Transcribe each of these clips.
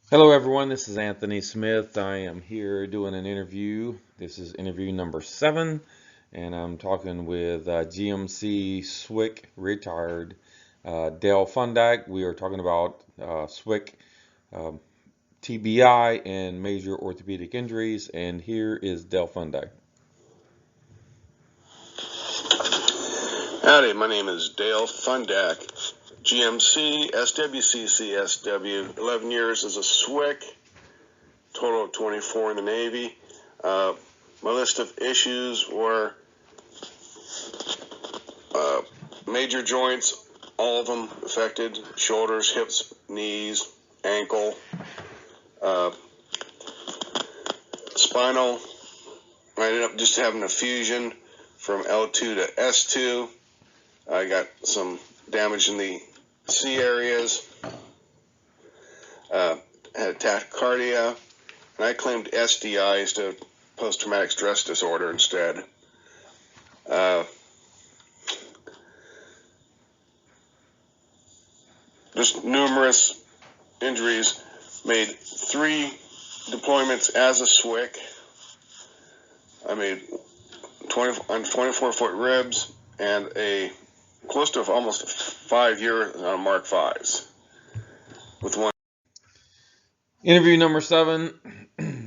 Hello everyone, this is Anthony Smith. I am here doing an interview. This is interview number 7, and I'm talking with GMC SWCC retired Dale Fundak. We are talking about SWCC TBI and major orthopedic injuries, and here is Dale Fundak. Howdy, my name is Dale Fundak, GMC, SWCC SW, 11 years as a SWCC, total of 24 in the Navy. My list of issues were major joints, all of them affected, shoulders, hips, knees, ankle, spinal. I ended up just having a fusion from L2 to S2. I got some damage in the C areas, had tachycardia, and I claimed SDI instead of post-traumatic stress disorder instead. Just numerous injuries. Made 3 deployments as a SWCC. I made 24-foot ribs and a close to almost 5 years on Mark 5s with one. Interview number 7,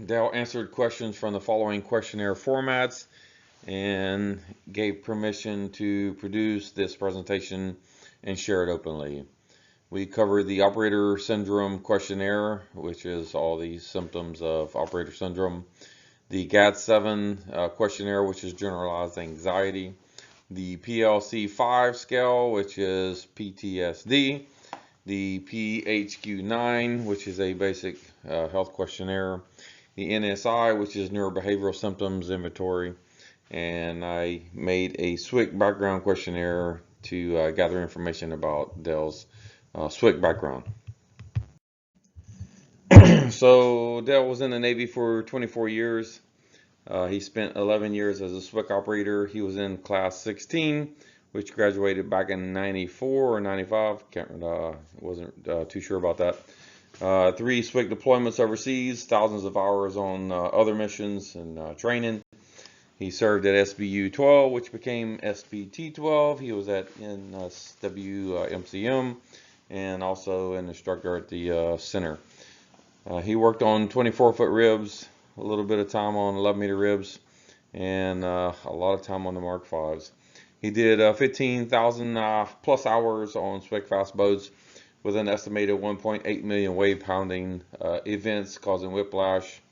Dale answered questions from the following questionnaire formats and gave permission to produce this presentation and share it openly. We covered the operator syndrome questionnaire, which is all the symptoms of operator syndrome, the GAD-7 questionnaire, which is generalized anxiety, the PLC-5 scale, which is PTSD, the PHQ-9, which is a basic health questionnaire, the NSI, which is neurobehavioral symptoms inventory, and I made a SWCC background questionnaire to gather information about Dale's SWCC background. So Dale was in the Navy for 24 years. He spent 11 years as a SWCC operator. He was in class 16, which graduated back in 94 or 95. Wasn't too sure about that. 3 SWCC deployments overseas, thousands of hours on other missions and training. He served at SBU 12, which became SBT 12. He was at NSWMCM and also an instructor at the center. He worked on 24-foot ribs, a little bit of time on 11-meter ribs, and a lot of time on the Mark 5s. He did 15,000 plus hours on SWCC fast boats with an estimated 1.8 million wave pounding events causing whiplash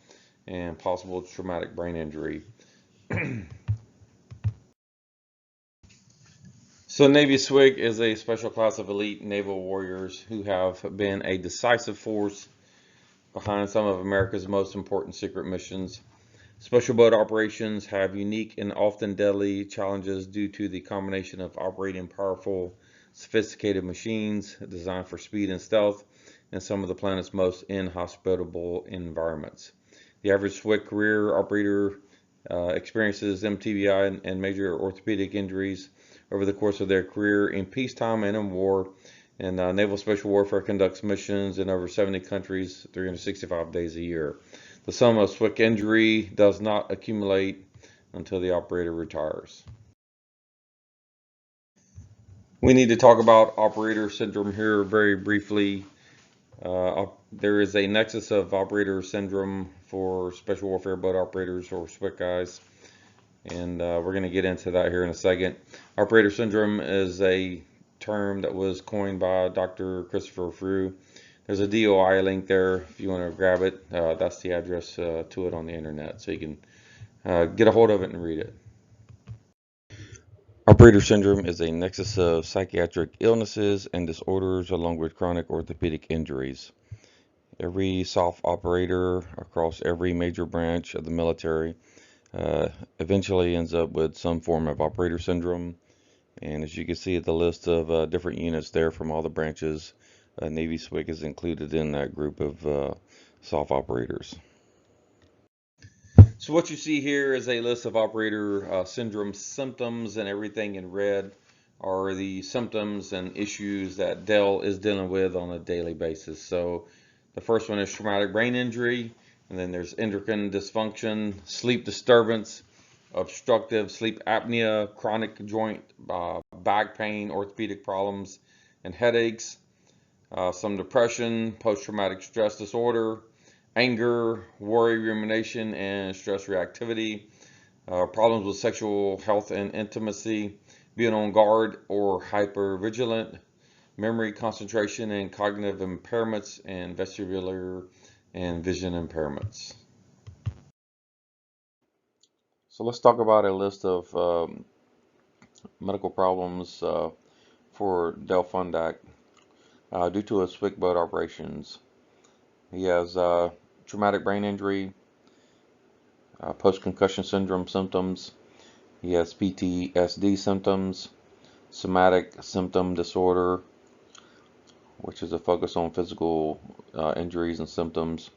and possible traumatic brain injury. So Navy SWCC is a special class of elite naval warriors who have been a decisive force behind some of America's most important secret missions. Special boat operations have unique and often deadly challenges due to the combination of operating powerful, sophisticated machines designed for speed and stealth in some of the planet's most inhospitable environments. The average SWCC career operator experiences MTBI and major orthopedic injuries over the course of their career in peacetime and in war. And Naval Special Warfare conducts missions in over 70 countries, 365 days a year. The sum of SWCC injury does not accumulate until the operator retires. We need to talk about operator syndrome here very briefly. There is a nexus of operator syndrome for special warfare boat operators or SWCC guys, and we're going to get into that here in a second. Operator syndrome is a term that was coined by Dr. Christopher Frew. There's a DOI link there if you want to grab it. That's the address to it on the internet, so you can get a hold of it and read it. Operator syndrome is a nexus of psychiatric illnesses and disorders along with chronic orthopedic injuries. Every SOF operator across every major branch of the military eventually ends up with some form of operator syndrome. And as you can see, the list of different units there from all the branches, Navy SWCC is included in that group of SOF operators. So what you see here is a list of operator syndrome symptoms, and everything in red are the symptoms and issues that Dale is dealing with on a daily basis. So The first one is traumatic brain injury, and then there's endocrine dysfunction, sleep disturbance, obstructive sleep apnea, chronic joint back pain, orthopedic problems, and headaches, some depression, post-traumatic stress disorder, anger, worry, rumination, and stress reactivity, problems with sexual health and intimacy, being on guard or hypervigilant, memory, concentration, and cognitive impairments, and vestibular and vision impairments. So let's talk about a list of medical problems for Dale Fundak due to his SWCC boat operations. He has traumatic brain injury, post-concussion syndrome symptoms. He has PTSD symptoms, somatic symptom disorder, which is a focus on physical injuries and symptoms,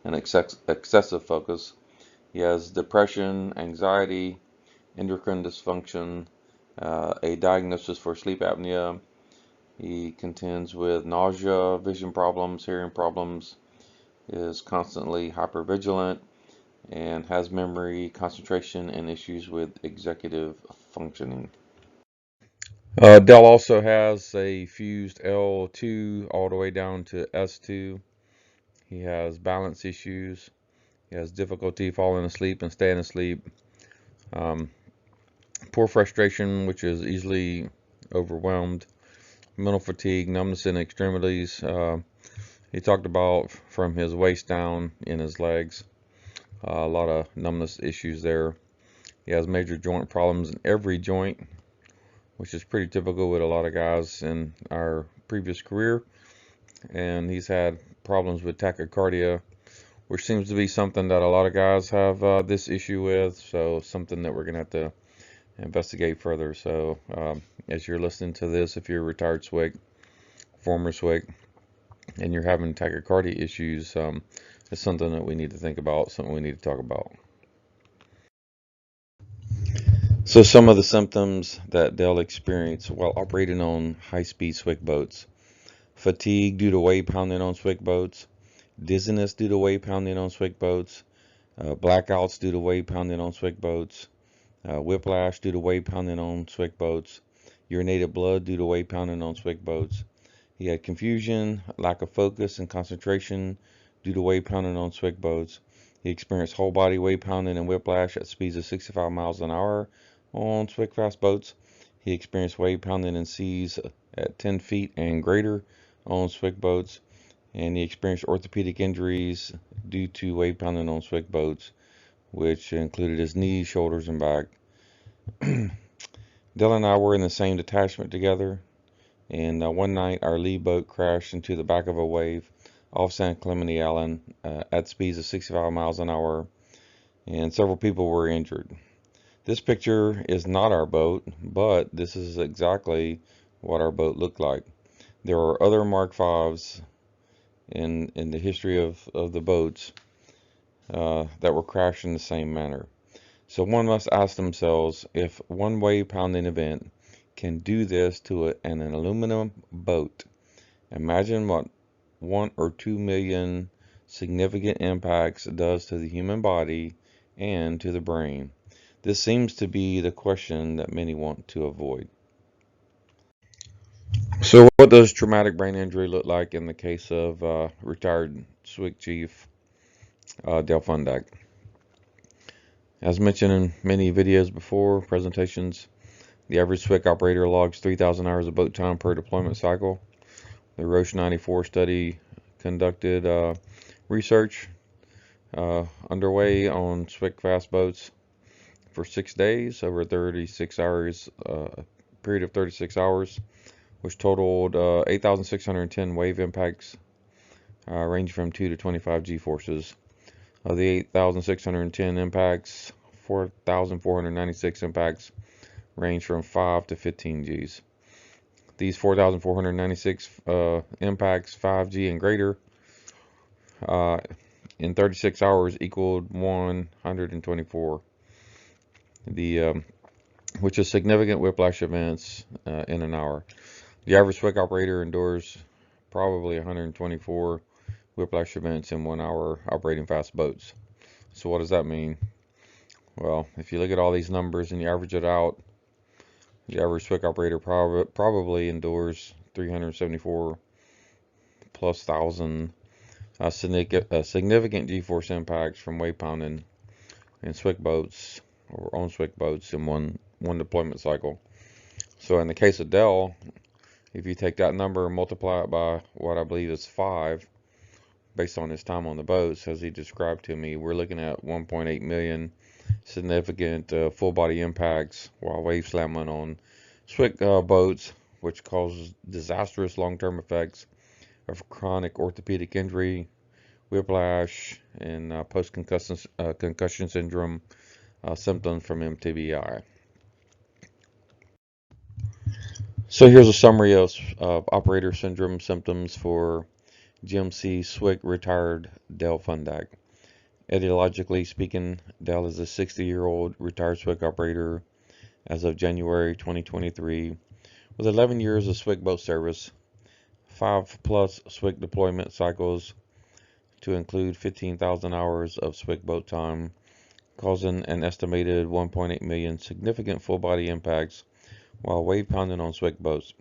and excessive focus. He has depression, anxiety, endocrine dysfunction, a diagnosis for sleep apnea. He contends with nausea, vision problems, hearing problems, is constantly hypervigilant, and has memory, concentration, and issues with executive functioning. Dell also has a fused L2 all the way down to S2. He has balance issues. He has difficulty falling asleep and staying asleep. Poor frustration, which is easily overwhelmed. Mental fatigue, numbness in extremities. He talked about from his waist down in his legs. A lot of numbness issues there. He has major joint problems in every joint, which is pretty typical with a lot of guys in our previous career. And he's had problems with tachycardia, which seems to be something that a lot of guys have this issue with. So something that we're going to have to investigate further. So as you're listening to this, if you're a retired SWCC, former SWCC, and you're having tachycardia issues, it's something that we need to think about, something we need to talk about. So some of the symptoms that Dale experienced while operating on high-speed SWCC boats: fatigue due to wave pounding on SWCC boats, dizziness due to wave pounding on SWCC boats, blackouts due to wave pounding on SWCC boats, whiplash due to wave pounding on SWCC boats, urinated blood due to wave pounding on SWCC boats. He had confusion, lack of focus and concentration due to wave pounding on SWCC boats. He experienced whole body wave pounding and whiplash at speeds of 65 miles an hour on SWCC fast boats. He experienced wave pounding in seas at 10 feet and greater on SWCC boats. And he experienced orthopedic injuries due to wave pounding on SWCC boats, which included his knees, shoulders, and back. Dale and I were in the same detachment together, and one night our lead boat crashed into the back of a wave off San Clemente Island at speeds of 65 miles an hour, and several people were injured. This picture is not our boat, but this is exactly what our boat looked like. There are other Mark V's in the history of the boats that were crashed in the same manner. So one must ask themselves, if one wave pounding event can do this to an aluminum boat, imagine what 1 or 2 million significant impacts does to the human body and to the brain. This seems to be the question that many want to avoid. So what does traumatic brain injury look like in the case of retired SWCC Chief Dale Fundak? As mentioned in many videos before, presentations, the average SWCC operator logs 3,000 hours of boat time per deployment cycle. The Roche 94 study conducted research underway on SWCC fast boats for 6 days over 36 hours, period of 36 hours, which totaled 8,610 wave impacts, ranging from 2 to 25 G-forces. Of the 8,610 impacts, 4,496 impacts range from 5 to 15 Gs. These 4,496 impacts, 5G and greater, in 36 hours equaled 124, which is significant whiplash events in an hour. The average SWCC operator endures probably 124 whiplash events in 1 hour operating fast boats. So what does that mean? Well, if you look at all these numbers and you average it out, the average SWCC operator probably endures 374 plus thousand significant G-force impacts from wave pounding in SWCC boats or on SWCC boats in one deployment cycle. So in the case of Dale, if you take that number and multiply it by what I believe is 5, based on his time on the boats, as he described to me, we're looking at 1.8 million significant full body impacts while wave slamming on SWCC boats, which causes disastrous long-term effects of chronic orthopedic injury, whiplash, and post-concussion syndrome symptoms from MTBI. So here's a summary of operator syndrome symptoms for GMC SWCC retired Dale Fundak. Etiologically speaking, Dale is a 60-year-old retired SWCC operator as of January 2023 with 11 years of SWCC boat service, 5+ SWCC deployment cycles to include 15,000 hours of SWCC boat time, causing an estimated 1.8 million significant full body impacts while wave pounding on SWCC boats.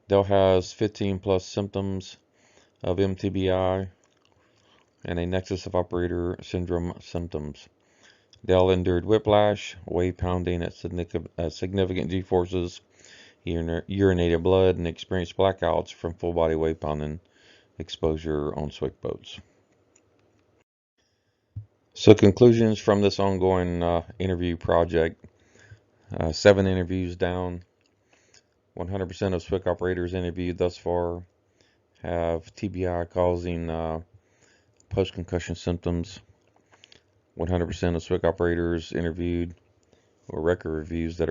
Dale has 15+ symptoms of MTBI and a nexus of operator syndrome symptoms. Dale endured whiplash, wave pounding at significant G-forces. He urinated blood and experienced blackouts from full body wave pounding exposure on SWCC boats. So conclusions from this ongoing interview project. 7 interviews down. 100% of SWCC operators interviewed thus far have TBI causing post-concussion symptoms. 100% of SWCC operators interviewed, or record reviews that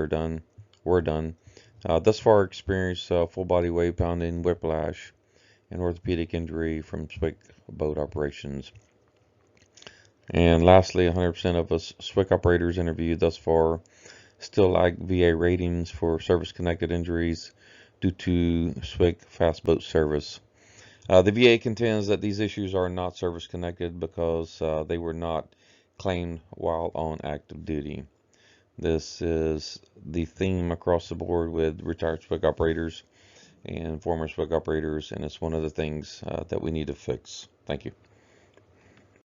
were done, thus far experienced full body wave pounding, whiplash, and orthopedic injury from SWCC boat operations. And lastly, 100% of us SWCC operators interviewed thus far still lack VA ratings for service-connected injuries due to SWCC fast boat service. The VA contends that these issues are not service-connected because they were not claimed while on active duty. This is the theme across the board with retired SWCC operators and former SWCC operators, and it's one of the things that we need to fix. Thank you.